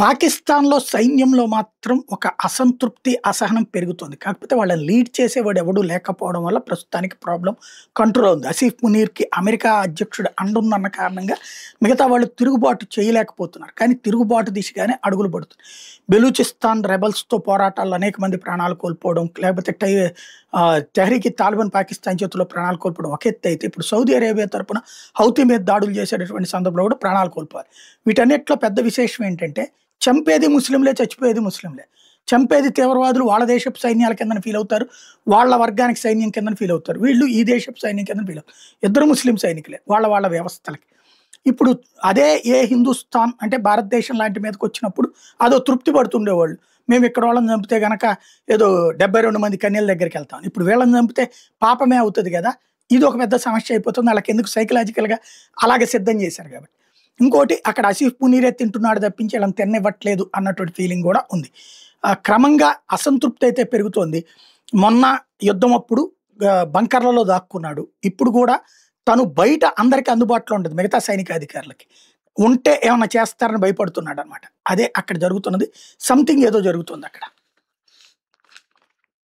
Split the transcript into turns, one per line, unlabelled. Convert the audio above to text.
పాకిస్తాన్‌లో సైన్యంలో మాత్రం ఒక అసంతృప్తి, అసహనం పెరుగుతుంది. కాకపోతే వాళ్ళని లీడ్ చేసేవాడు ఎవడు లేకపోవడం వల్ల ప్రస్తుతానికి ప్రాబ్లమ్ కంట్రోల్‌లో ఉంది. ఆసిఫ్ మునీర్‌కి అమెరికా అధ్యక్షుడు అండుందన్న కారణంగా మిగతా వాళ్ళు తిరుగుబాటు చేయలేకపోతున్నారు. కానీ తిరుగుబాటు దిశగానే అడుగులు పడుతున్నాయి. బెలూచిస్తాన్ రెబెల్స్‌తో పోరాటాల్లో అనేక మంది ప్రాణాలు కోల్పోవడం, లేకపోతే తెహ్రీక్ తాలిబాన్ పాకిస్తాన్ చేతుల్లో ప్రాణాలు కోల్పోవడం ఒక ఎత్తైతే, ఇప్పుడు సౌదీ అరేబియా తరపున హౌతీ మీద దాడులు చేసేటటువంటి సందర్భంలో కూడా ప్రాణాలు కోల్పోవాలి. వీటన్నిటిలో పెద్ద విశేషం ఏంటంటే చంపేది ముస్లింలే, చచ్చిపోయేది ముస్లింలే. చంపేది తీవ్రవాదులు వాళ్ళ దేశపు సైన్యాల కిందన ఫీల్ అవుతారు. వాళ్ళ వర్గానికి సైన్యం కిందన ఫీల్ అవుతారు. వీళ్ళు ఈ దేశపు సైన్యం కిందన ఫీల్ అవుతారు. ఇద్దరు ముస్లిం సైనికులే వాళ్ళ వ్యవస్థలకి. ఇప్పుడు అదే హిందుస్థాన్ అంటే భారతదేశం లాంటి మీదకి వచ్చినప్పుడు అదో తృప్తి పడుతుండేవాళ్ళు. మేము ఇక్కడ వాళ్ళని చంపితే గనక ఏదో 72 మంది కన్యల దగ్గరికి వెళ్తాం. ఇప్పుడు వీళ్ళని చంపితే పాపమే అవుతుంది కదా! ఇది ఒక పెద్ద సమస్య అయిపోతుంది. వాళ్ళకి ఎందుకు సైకలాజికల్‌గా అలాగే సిద్ధం చేశారు కాబట్టి. ఇంకోటి అక్కడ ఆసిఫ్ మునీరే తింటున్నాడు తప్పించి వీళ్ళని తిననివ్వట్లేదు అన్నటువంటి ఫీలింగ్ కూడా ఉంది. క్రమంగా అసంతృప్తి అయితే పెరుగుతోంది. మొన్న యుద్ధం అప్పుడు బంకర్లలో దాక్కున్నాడు. ఇప్పుడు కూడా తను బయట అందరికి అందుబాటులో ఉండదు మిగతా సైనికాధికారులకి. ఉంటే ఏమన్నా చేస్తారని భయపడుతున్నాడనమాట. అదే అక్కడ జరుగుతున్నది. సంథింగ్ ఏదో జరుగుతుంది అక్కడ.